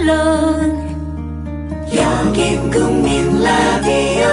물론 여긴 국민 라디오.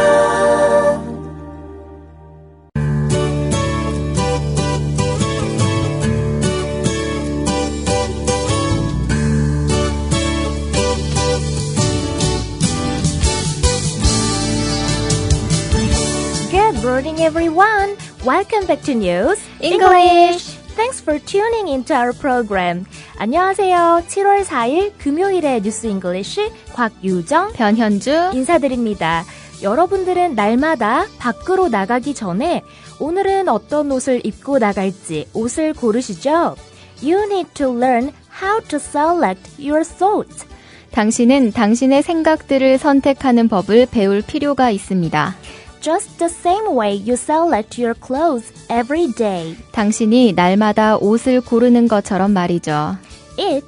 Good morning, everyone. Welcome back to News English. Thanks for tuning into our program. 안녕하세요. 7월 4일 금요일의 뉴스 잉글리쉬 곽유정, 변현주 인사드립니다. 여러분들은 날마다 밖으로 나가기 전에 오늘은 어떤 옷을 입고 나갈지 옷을 고르시죠? You need to learn how to select your thoughts. 당신은 당신의 생각들을 선택하는 법을 배울 필요가 있습니다. Just the same way you select your clothes every day. 당신이 날마다 옷을 고르는 것처럼 말이죠. Eat,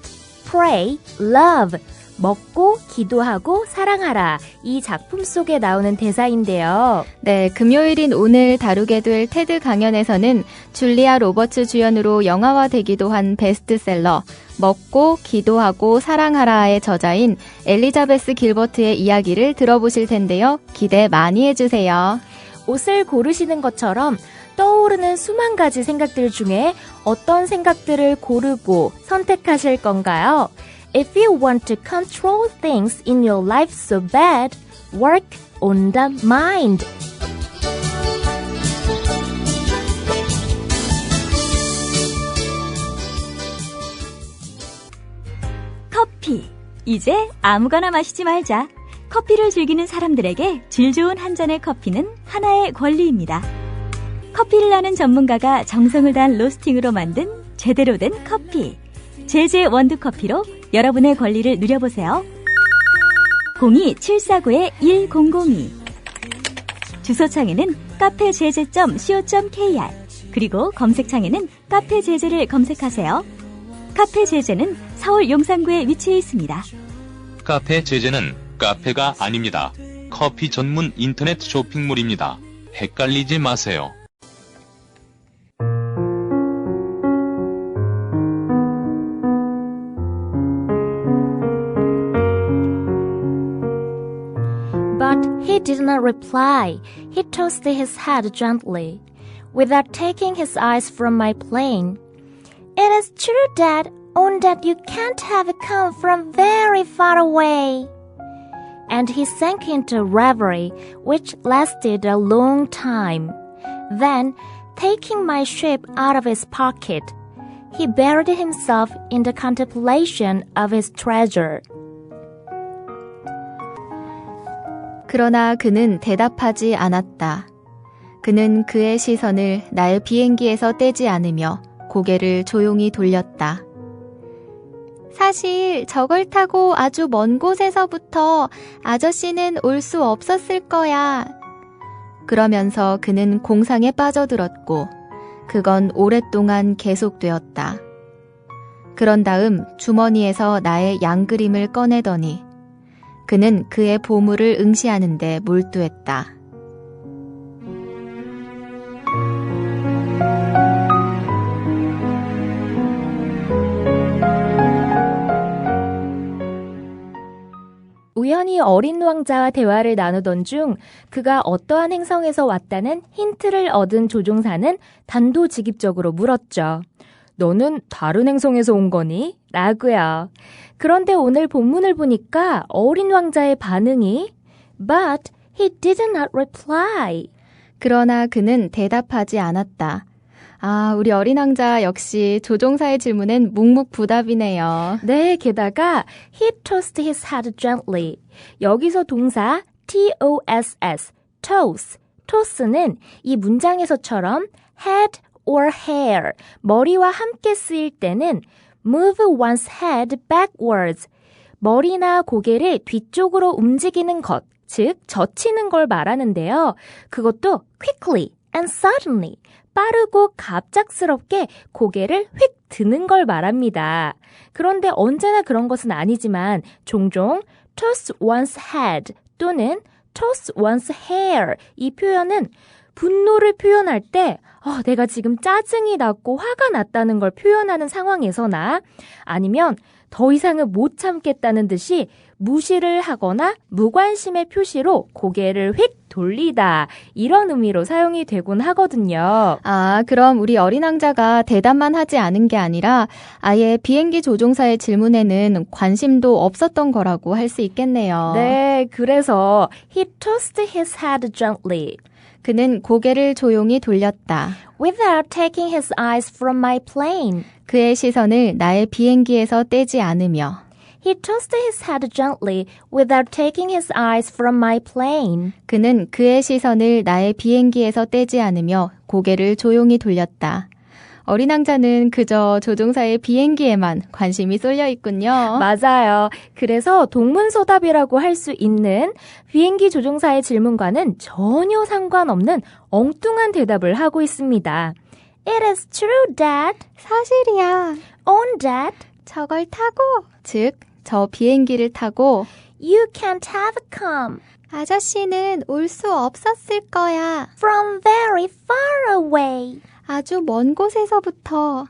pray, love. 먹고, 기도하고, 사랑하라. 이 작품 속에 나오는 대사인데요. 네, 금요일인 오늘 다루게 될 테드 강연에서는 줄리아 로버츠 주연으로 영화화되기도 한 베스트셀러 먹고, 기도하고, 사랑하라의 저자인 엘리자베스 길버트의 이야기를 들어보실 텐데요. 기대 많이 해주세요. 옷을 고르시는 것처럼 떠오르는 수만 가지 생각들 중에 어떤 생각들을 고르고 선택하실 건가요? If you want to control things in your life so bad, work on the mind. 커피. 이제 아무거나 마시지 말자. 커피를 즐기는 사람들에게 질 좋은 한 잔의 커피는 하나의 권리입니다. 커피를 아는 전문가가 정성을 다한 로스팅으로 만든 제대로 된 커피. 제제 원두커피로 여러분의 권리를 누려보세요. 02-749-1002 주소창에는 카페제제.co.kr 그리고 검색창에는 카페제제를 검색하세요. 카페제제는 서울 용산구에 위치해 있습니다. 카페제제는 카페가 아닙니다. 커피 전문 인터넷 쇼핑몰입니다. 헷갈리지 마세요. But he did not reply. He tossed his head gently, without taking his eyes from my plane. It is true, Dad, own that you can't have come from very far away. And he sank into reverie, which lasted a long time. Then, taking my shape out of his pocket, he buried himself in the contemplation of his treasure. 그러나 그는 대답하지 않았다. 그는 그의 시선을 나의 비행기에서 떼지 않으며 고개를 조용히 돌렸다. 사실 저걸 타고 아주 먼 곳에서부터 아저씨는 올 수 없었을 거야. 그러면서 그는 공상에 빠져들었고 그건 오랫동안 계속되었다. 그런 다음 주머니에서 나의 양그림을 꺼내더니 그는 그의 보물을 응시하는 데 몰두했다. 우연히 어린 왕자와 대화를 나누던 중 그가 어떠한 행성에서 왔다는 힌트를 얻은 조종사는 단도직입적으로 물었죠. 너는 다른 행성에서 온 거니? 라고요. 그런데 오늘 본문을 보니까 어린 왕자의 반응이 But he did not reply. 그러나 그는 대답하지 않았다. 아, 우리 어린 왕자 역시 조종사의 질문엔 묵묵부답이네요. 네, 게다가 he tossed his head gently. 여기서 동사 toss, toss는 이 문장에서처럼 head or hair, 머리와 함께 쓰일 때는 move one's head backwards, 머리나 고개를 뒤쪽으로 움직이는 것, 즉 젖히는 걸 말하는데요. 그것도 quickly and suddenly, 빠르고 갑작스럽게 고개를 휙 드는 걸 말합니다. 그런데 언제나 그런 것은 아니지만 종종 toss one's head 또는 toss one's hair 이 표현은 분노를 표현할 때 내가 지금 짜증이 났고 화가 났다는 걸 표현하는 상황에서나 아니면 더 이상은 못 참겠다는 듯이 무시를 하거나 무관심의 표시로 고개를 휙 돌리다 이런 의미로 사용이 되곤 하거든요. 아, 그럼 우리 어린 왕자가 대답만 하지 않은 게 아니라 아예 비행기 조종사의 질문에는 관심도 없었던 거라고 할 수 있겠네요. 네, 그래서 he tossed his head gently. 그는 고개를 조용히 돌렸다. Without taking his eyes from my plane. 그의 시선을 나의 비행기에서 떼지 않으며 He tossed his head gently without taking his eyes from my plane. 그는 그의 시선을 나의 비행기에서 떼지 않으며 고개를 조용히 돌렸다. 어린 왕자는 그저 조종사의 비행기에만 관심이 쏠려 있군요. 맞아요. 그래서 동문서답이라고 할 수 있는 비행기 조종사의 질문과는 전혀 상관없는 엉뚱한 대답을 하고 있습니다. It is true, Dad. 사실이야. On, Dad. 저걸 타고, 즉, 저 비행기를 타고 You can't have come 아저씨는 올 수 없었을 거야. from very far away. 아주 먼 곳에서부터.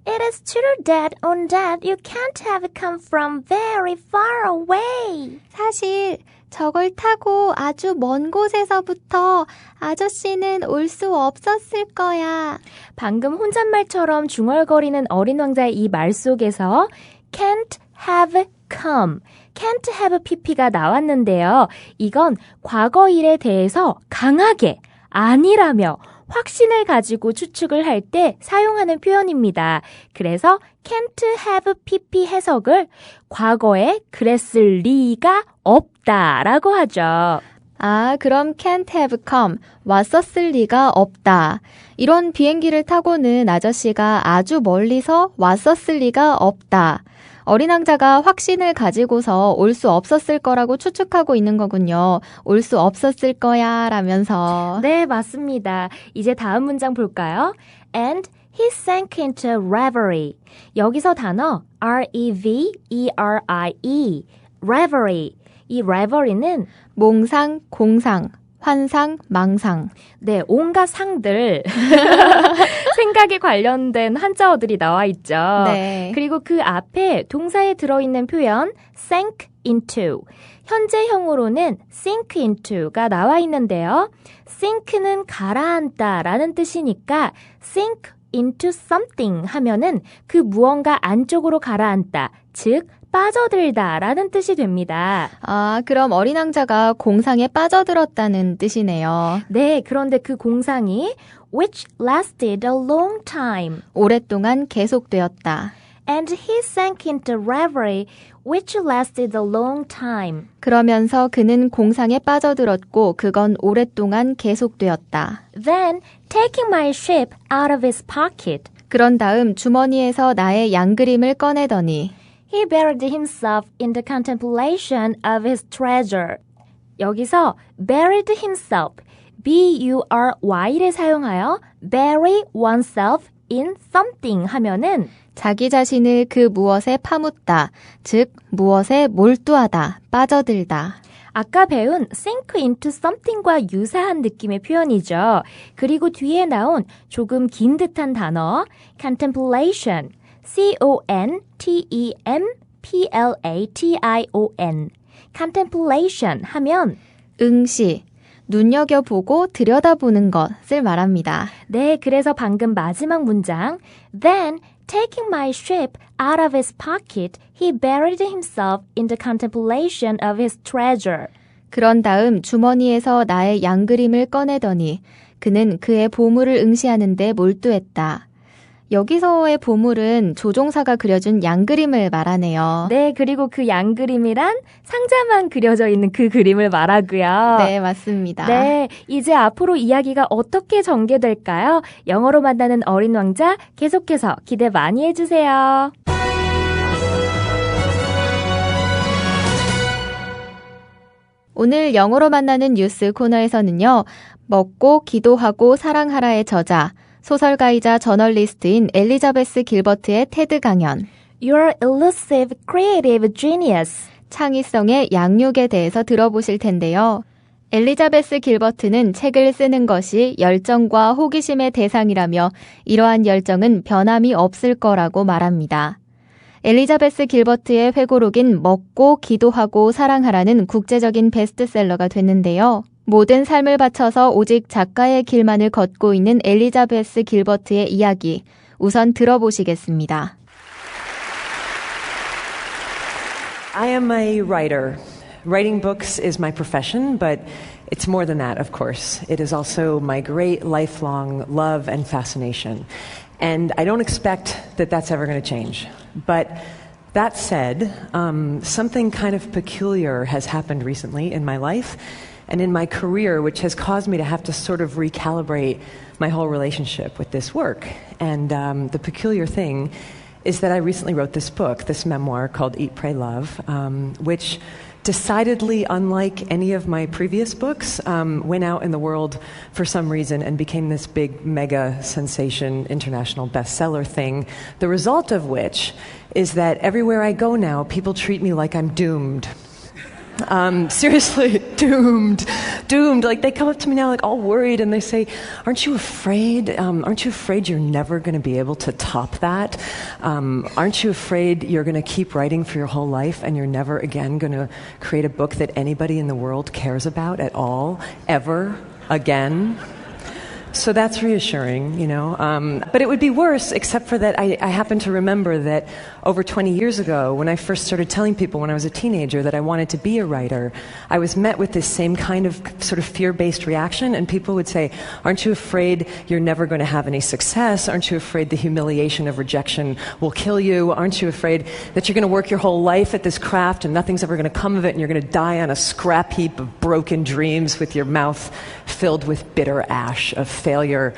It is true, Dad. On, Dad. You can't have come from very far away. 사실 저걸 타고 아주 먼 곳에서부터 아저씨는 올 수 없었을 거야. 방금 혼잣말처럼 중얼거리는 어린 왕자의 이 말 속에서 can't have come, can't have pp가 나왔는데요. 이건 과거일에 대해서 강하게 아니라며 확신을 가지고 추측을 할 때 사용하는 표현입니다. 그래서 can't have pp 해석을 과거에 그랬을 리가 없다라고 하죠. 아, 그럼 can't have come, 왔었을 리가 없다. 이런 비행기를 타고는 아저씨가 아주 멀리서 왔었을 리가 없다. 어린 왕자가 확신을 가지고서 올 수 없었을 거라고 추측하고 있는 거군요. 올 수 없었을 거야 라면서. 네, 맞습니다. 이제 다음 문장 볼까요? And he sank into reverie. 여기서 단어 R-E-V-E-R-I-E, reverie. 이 reverie는 몽상, 공상, 환상, 망상. 네, 온갖 상들 생각에 관련된 한자어들이 나와 있죠. 네. 그리고 그 앞에 동사에 들어있는 표현 sank into, 현재형으로는 sink into가 나와 있는데요. sink는 가라앉다 라는 뜻이니까 sink into something 하면은 그 무언가 안쪽으로 가라앉다, 즉 빠져들다 라는 뜻이 됩니다. 아, 그럼 어린 왕자가 공상에 빠져들었다는 뜻이네요. 네, 그런데 그 공상이 which lasted a long time. 오랫동안 계속되었다. And he sank into reverie which lasted a long time. 그러면서 그는 공상에 빠져들었고 그건 오랫동안 계속되었다. Then, taking my ship out of his pocket, 그런 다음 주머니에서 나의 양그림을 꺼내더니 he buried himself in the contemplation of his treasure. 여기서 buried himself, B-U-R-Y를 사용하여 bury oneself in something 하면은 자기 자신을 그 무엇에 파묻다, 즉 무엇에 몰두하다, 빠져들다. 아까 배운 sink into something과 유사한 느낌의 표현이죠. 그리고 뒤에 나온 조금 긴 듯한 단어 contemplation, C-O-N-T-E-M-P-L-A-T-I-O-N, contemplation 하면 응시, 눈여겨보고 들여다보는 것을 말합니다. 네, 그래서 방금 마지막 문장 Then, taking my ship out of his pocket, he buried himself in the contemplation of his treasure. 그런 다음 주머니에서 나의 양그림을 꺼내더니 그는 그의 보물을 응시하는 데 몰두했다. 여기서의 보물은 조종사가 그려준 양그림을 말하네요. 네, 그리고 그 양그림이란 상자만 그려져 있는 그 그림을 말하고요. 네, 맞습니다. 네, 이제 앞으로 이야기가 어떻게 전개될까요? 영어로 만나는 어린 왕자 계속해서 기대 많이 해주세요. 오늘 영어로 만나는 뉴스 코너에서는요. 먹고 기도하고 사랑하라의 저자, 소설가이자 저널리스트인 엘리자베스 길버트의 테드 강연, Your elusive creative genius. 창의성의 양육에 대해서 들어보실 텐데요. 엘리자베스 길버트는 책을 쓰는 것이 열정과 호기심의 대상이라며 이러한 열정은 변함이 없을 거라고 말합니다. 엘리자베스 길버트의 회고록인 먹고 기도하고 사랑하라는 국제적인 베스트셀러가 됐는데요. 모든 삶을 바쳐서 오직 작가의 길만을 걷고 있는 엘리자베스 길버트의 이야기, 우선 들어보시겠습니다. I am a writer. Writing books is my profession, but it's more than that, of course. It is also my great lifelong love and fascination. And I don't expect that that's ever going to change. But that said, something kind of peculiar has happened recently in my life and in my career, which has caused me to have to sort of recalibrate my whole relationship with this work. And the peculiar thing is that I recently wrote this book, this memoir called Eat, Pray, Love, which decidedly unlike any of my previous books, went out in the world for some reason and became this big mega sensation, international bestseller thing, the result of which is that everywhere I go now, people treat me like I'm doomed. Seriously, doomed. Like they come up to me now like all worried and they say, aren't you afraid you're never going to be able to top that? Aren't you afraid you're going to keep writing for your whole life and you're never again going to create a book that anybody in the world cares about at all, ever again? So that's reassuring, you know. But it would be worse, except for that I happen to remember that over 20 years ago, when I first started telling people when I was a teenager that I wanted to be a writer, I was met with this same kind of sort of fear-based reaction, and people would say, aren't you afraid you're never going to have any success? Aren't you afraid the humiliation of rejection will kill you? Aren't you afraid that you're going to work your whole life at this craft and nothing's ever going to come of it and you're going to die on a scrap heap of broken dreams with your mouth filled with bitter ash of failure?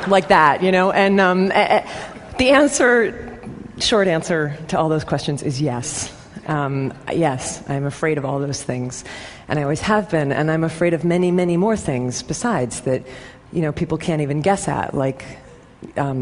Like that, you know? And the short answer to all those questions is yes. Yes, I'm afraid of all those things. And I always have been, and I'm afraid of many, many more things besides that, you know, people can't even guess at, like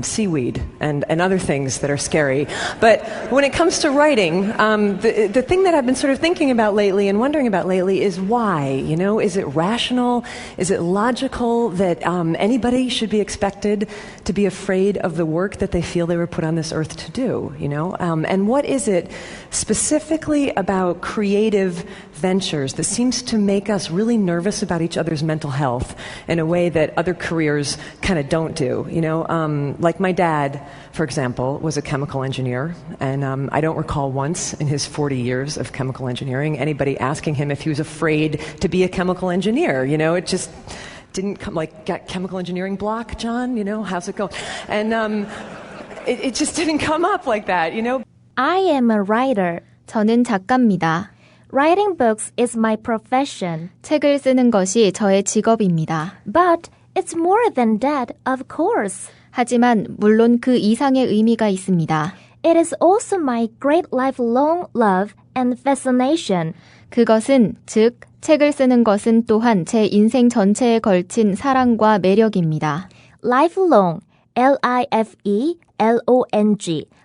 seaweed and other things that are scary. But when it comes to writing, the thing that I've been sort of thinking about lately and wondering about lately is why, you know? Is it rational? Is it logical that anybody should be expected to be afraid of the work that they feel they were put on this earth to do, you know? And what is it specifically about creative ventures that seems to make us really nervous about each other's mental health in a way that other careers kind of don't do, you know? Like my dad, for example, was a chemical engineer, and I don't recall once in his 40 years of chemical engineering anybody asking him if he was afraid to be a chemical engineer. You know, it just didn't come, like, got chemical engineering block, John? You know, how's it going? And it just didn't come up like that, you know? I am a writer. 저는 작가입니다. Writing books is my profession. 책을 쓰는 것이 저의 직업입니다. But it's more than that, of course. 하지만 물론 그 이상의 의미가 있습니다. It is also my great lifelong love and fascination. 그것은 즉 책을 쓰는 것은 또한 제 인생 전체에 걸친 사랑과 매력입니다. Lifelong, L-I-F-E-L-O-N-G.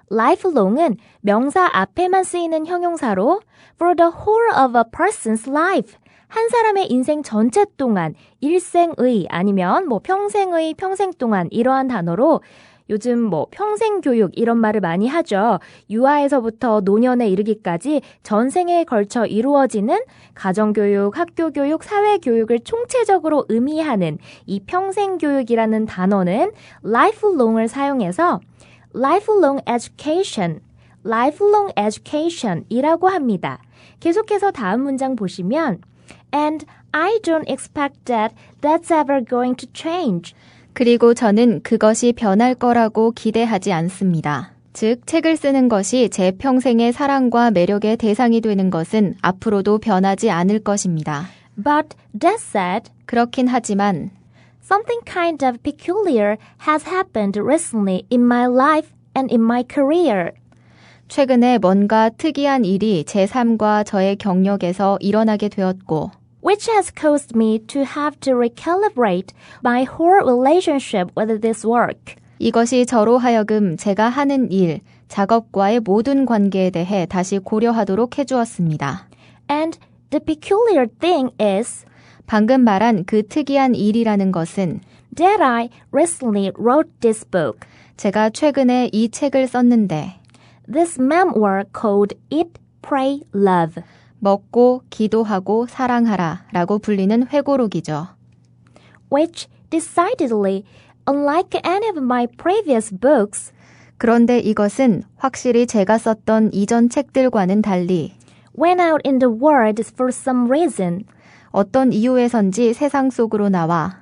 lifelong은 명사 앞에만 쓰이는 형용사로 for the whole of a person's life. 한 사람의 인생 전체 동안, 일생의 아니면 뭐 평생의, 평생 동안 이러한 단어로 요즘 뭐 평생교육 이런 말을 많이 하죠. 유아에서부터 노년에 이르기까지 전생에 걸쳐 이루어지는 가정교육, 학교교육, 사회교육을 총체적으로 의미하는 이 평생교육이라는 단어는 lifelong을 사용해서 lifelong education 이라고 합니다. 계속해서 다음 문장 보시면 And I don't expect that that's ever going to change. 그리고 저는 그것이 변할 거라고 기대하지 않습니다. 즉, 책을 쓰는 것이 제 평생의 사랑과 매력의 대상이 되는 것은 앞으로도 변하지 않을 것입니다. But that said, 그렇긴 하지만 something kind of peculiar has happened recently in my life and in my career. 최근에 뭔가 특이한 일이 제 삶과 저의 경력에서 일어나게 되었고 which has caused me to have to recalibrate my whole relationship with this work. 이것이 저로 하여금 제가 하는 일, 작업과의 모든 관계에 대해 다시 고려하도록 해주었습니다. And The peculiar thing is 방금 말한 그 특이한 일이라는 것은 that I recently wrote this book. 제가 최근에 이 책을 썼는데 This memoir called Eat, Pray, Love. 먹고 기도하고 사랑하라 라고 불리는 회고록이죠. Which decidedly, unlike any of my previous books, 그런데 이것은 확실히 제가 썼던 이전 책들과는 달리 went out in the world for some reason 어떤 이유에선지 세상 속으로 나와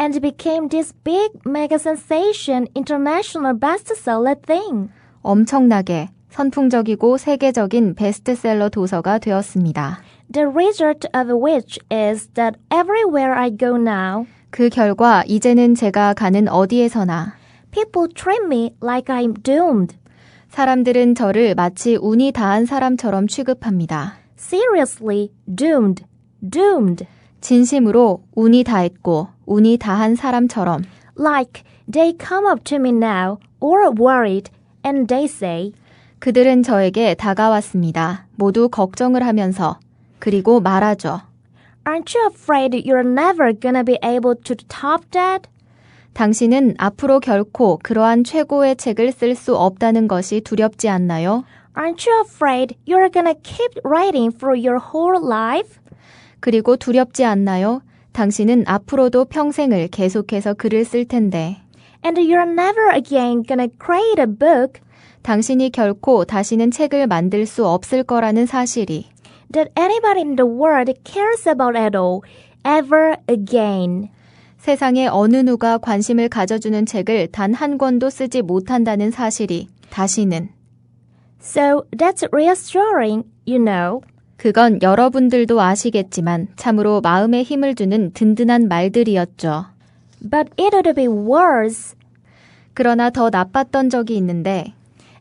and became this big mega sensation international bestseller thing. 엄청나게 선풍적이고 세계적인 베스트셀러 도서가 되었습니다. The result of which is that everywhere I go now, 그 결과 이제는 제가 가는 어디에서나 people treat me like I'm doomed. 사람들은 저를 마치 운이 다한 사람처럼 취급합니다. Seriously, doomed. Doomed. 진심으로 운이 다했고 운이 다한 사람처럼 Like they come up to me now or worried and they say, 그들은 저에게 다가왔습니다. 모두 걱정을 하면서 그리고 말하죠. Aren't you afraid you're never gonna be able to top that? 당신은 앞으로 결코 그러한 최고의 책을 쓸 수 없다는 것이 두렵지 않나요? Aren't you afraid you're gonna keep writing for your whole life? 그리고 두렵지 않나요? 당신은 앞으로도 평생을 계속해서 글을 쓸 텐데 And you're never again gonna create a book 당신이 결코 다시는 책을 만들 수 없을 거라는 사실이 that anybody in the world cares about at all, ever again. 세상에 어느 누가 관심을 가져주는 책을 단 한 권도 쓰지 못한다는 사실이 다시는 So that's reassuring, you know. 그건 여러분들도 아시겠지만 참으로 마음에 힘을 주는 든든한 말들이었죠. But it would be worse. 그러나 더 나빴던 적이 있는데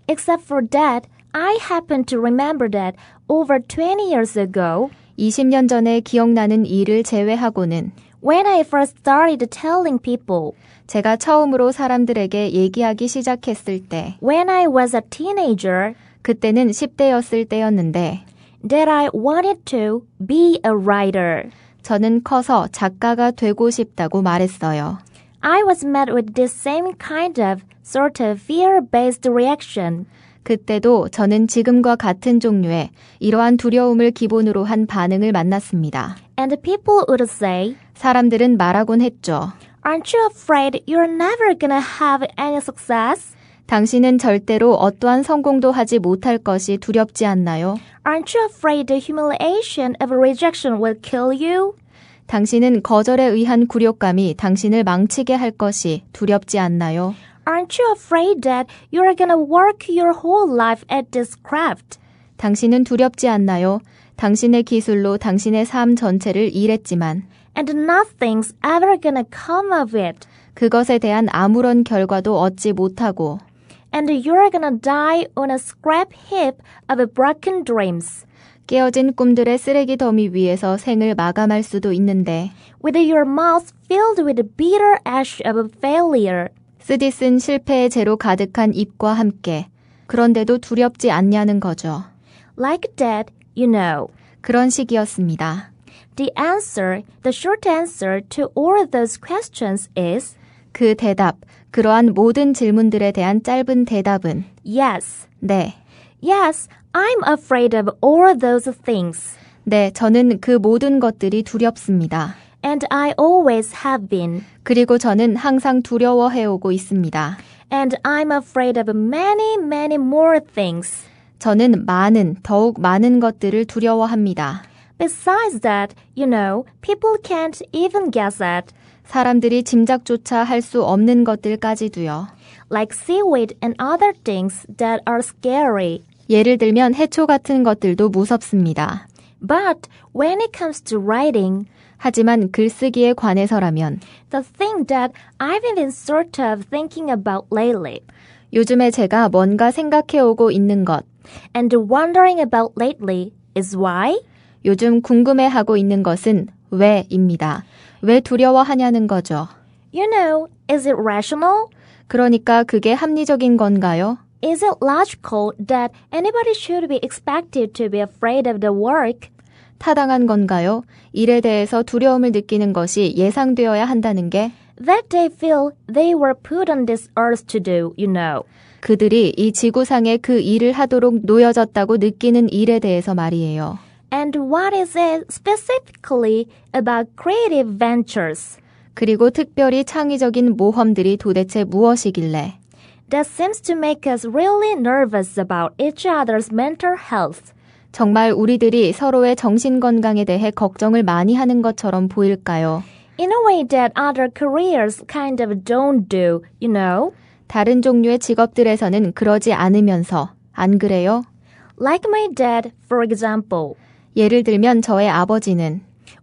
Except for that, I happen to remember that over 20 years ago, 20년 전에 기억나는 일을 제외하고는 when I first started telling people, 제가 처음으로 사람들에게 얘기하기 시작했을 때 when I was a teenager, 그때는 10대였을 때였는데 that I wanted to be a writer. 저는 커서 작가가 되고 싶다고 말했어요. I was met with this same kind of sort of fear-based reaction. 그때도 저는 지금과 같은 종류의 이러한 두려움을 기본으로 한 반응을 만났습니다. And people would say, 사람들은 말하곤 했죠. Aren't you afraid you're never gonna have any success? 당신은 절대로 어떠한 성공도 하지 못할 것이 두렵지 않나요? Aren't you afraid the humiliation of rejection will kill you? 당신은 거절에 의한 굴욕감이 당신을 망치게 할 것이 두렵지 않나요? Aren't you afraid that you're gonna work your whole life at this craft? 당신은 두렵지 않나요? 당신의 기술로 당신의 삶 전체를 일했지만 And nothing's ever gonna come of it. 그것에 대한 아무런 결과도 얻지 못하고 And you're gonna die on a scrap heap of broken dreams. 깨어진 꿈들의 쓰레기 더미 위에서 생을 마감할 수도 있는데 With your mouth filled with the bitter ash of failure. 쓰디쓴 실패의 재로 가득한 입과 함께 그런데도 두렵지 않냐는 거죠. Like that, you know. 그런 식이었습니다. The short answer to all those questions is 그 대답, 그러한 모든 질문들에 대한 짧은 대답은 yes. 네. Yes, I'm afraid of all those things. 네, 저는 그 모든 것들이 두렵습니다. And I always have been. 그리고 저는 항상 두려워해오고 있습니다. And I'm afraid of many, many more things. 저는 더욱 많은 것들을 두려워합니다. Besides that, you know, people can't even guess at. 사람들이 짐작조차 할 수 없는 것들까지도요. Like seaweed and other things that are scary. 예를 들면 해초 같은 것들도 무섭습니다. But when it comes to writing, 하지만 글쓰기에 관해서라면 the thing that I've been sort of thinking about lately, 요즘에 제가 뭔가 생각해오고 있는 것, and wondering about lately is why? 요즘 궁금해하고 있는 것은 왜입니다. 왜 두려워하냐는 거죠. You know, is it rational? 그러니까 그게 합리적인 건가요? Is it logical that anybody should be expected to be afraid of the work? 타당한 건가요? 일에 대해서 두려움을 느끼는 것이 예상되어야 한다는 게 That they feel they were put on this earth to do, you know. 그들이 이 지구상에 그 일을 하도록 놓여졌다고 느끼는 일에 대해서 말이에요. And what is it specifically about creative ventures? 그리고 특별히 창의적인 모험들이 도대체 무엇이길래? That seems to make us really nervous about each other's mental health. 정말 우리들이 서로의 정신건강에 대해 걱정을 많이 하는 것처럼 보일까요? In a way that other careers kind of don't do, you know? 다른 종류의 직업들에서는 그러지 않으면서, 안 그래요? Like my dad, for example, 예를 들면 저의 아버지는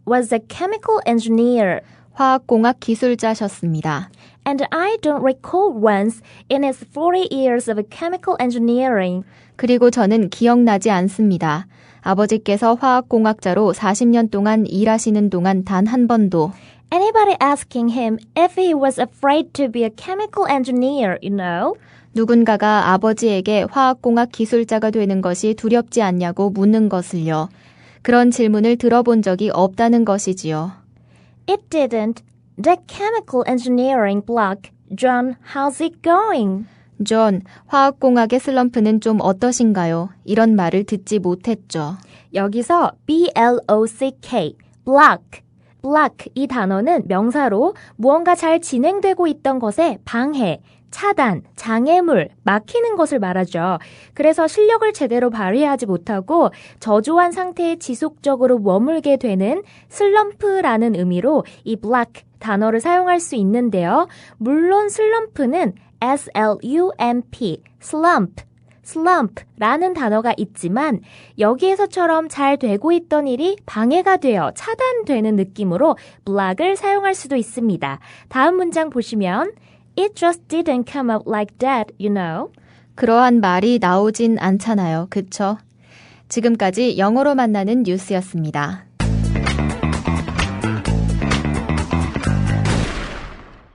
was a chemical engineer. 화학공학 기술자셨습니다. And I don't recall once in his 40 years of chemical engineering 그리고 저는 기억나지 않습니다. 아버지께서 화학공학자로 40년 동안 일하시는 동안 단 한 번도 anybody asking him if he was afraid to be a chemical engineer, you know? 누군가가 아버지에게 화학공학 기술자가 되는 것이 두렵지 않냐고 묻는 것을요. 그런 질문을 들어본 적이 없다는 것이지요. It didn't. The chemical engineering block. John, how's it going? 존, 화학공학의 슬럼프는 좀 어떠신가요? 이런 말을 듣지 못했죠. 여기서 B-L-O-C-K, block. block 이 단어는 명사로 무언가 잘 진행되고 있던 것에 방해, 차단, 장애물, 막히는 것을 말하죠. 그래서 실력을 제대로 발휘하지 못하고 저조한 상태에 지속적으로 머물게 되는 슬럼프라는 의미로 이 block 단어를 사용할 수 있는데요. 물론 슬럼프는 S-L-U-M-P, slump라는 단어가 있지만 여기에서처럼 잘 되고 있던 일이 방해가 되어 차단되는 느낌으로 block을 사용할 수도 있습니다. 다음 문장 보시면 It just didn't come up like that, you know. 그러한 말이 나오진 않잖아요. 그쵸? 지금까지 영어로 만나는 뉴스였습니다.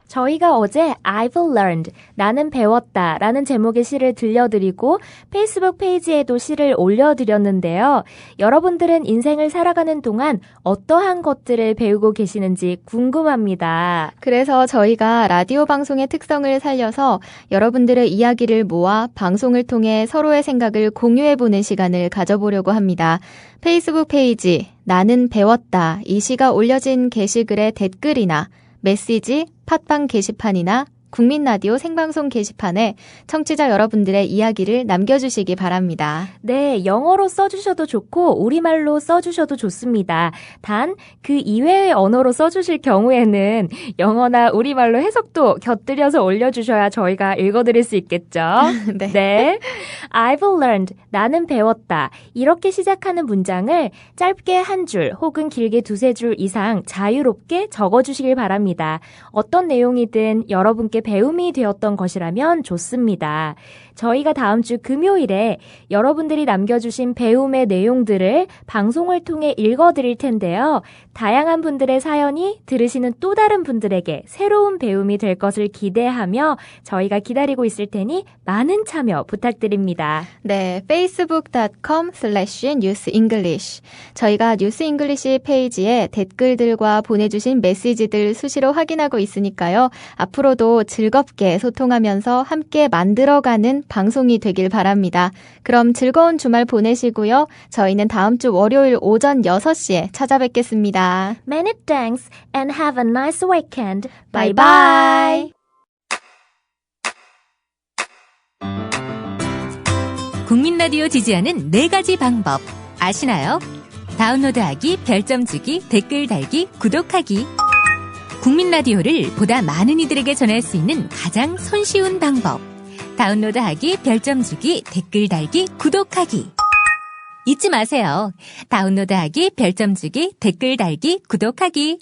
저희가 어제 I've learned, 나는 배웠다 라는 제목의 시를 들려드리고 페이스북 페이지에도 시를 올려드렸는데요. 여러분들은 인생을 살아가는 동안 어떠한 것들을 배우고 계시는지 궁금합니다. 그래서 저희가 라디오 방송의 특성을 살려서 여러분들의 이야기를 모아 방송을 통해 서로의 생각을 공유해보는 시간을 가져보려고 합니다. 페이스북 페이지 나는 배웠다 이 시가 올려진 게시글의 댓글이나 메시지, 팟빵 게시판이나 국민라디오 생방송 게시판에 청취자 여러분들의 이야기를 남겨주시기 바랍니다. 네, 영어로 써주셔도 좋고 우리말로 써주셔도 좋습니다. 단 그 이외의 언어로 써주실 경우에는 영어나 우리말로 해석도 곁들여서 올려주셔야 저희가 읽어드릴 수 있겠죠. 네. 네. I've learned, 나는 배웠다. 이렇게 시작하는 문장을 짧게 한 줄 혹은 길게 두세 줄 이상 자유롭게 적어주시길 바랍니다. 어떤 내용이든 여러분께 배움이 되었던 것이라면 좋습니다. 저희가 다음 주 금요일에 여러분들이 남겨주신 배움의 내용들을 방송을 통해 읽어드릴 텐데요. 다양한 분들의 사연이 들으시는 또 다른 분들에게 새로운 배움이 될 것을 기대하며 저희가 기다리고 있을 테니 많은 참여 부탁드립니다. 네, facebook.com/newsenglish 저희가 뉴스잉글리시 페이지에 댓글들과 보내주신 메시지들 수시로 확인하고 있으니까요. 앞으로도 즐겁게 소통하면서 함께 만들어가는 방송이 되길 바랍니다. 그럼 즐거운 주말 보내시고요. 저희는 다음 주 월요일 오전 6시에 찾아뵙겠습니다. Many thanks and have a nice weekend. Bye bye. 국민 라디오 지지하는 4가지 방법 아시나요? 다운로드하기, 별점 주기, 댓글 달기, 구독하기. 국민 라디오를 보다 많은 이들에게 전할 수 있는 가장 손쉬운 방법. 다운로드하기, 별점 주기, 댓글 달기, 구독하기. 잊지 마세요. 다운로드하기, 별점 주기, 댓글 달기, 구독하기.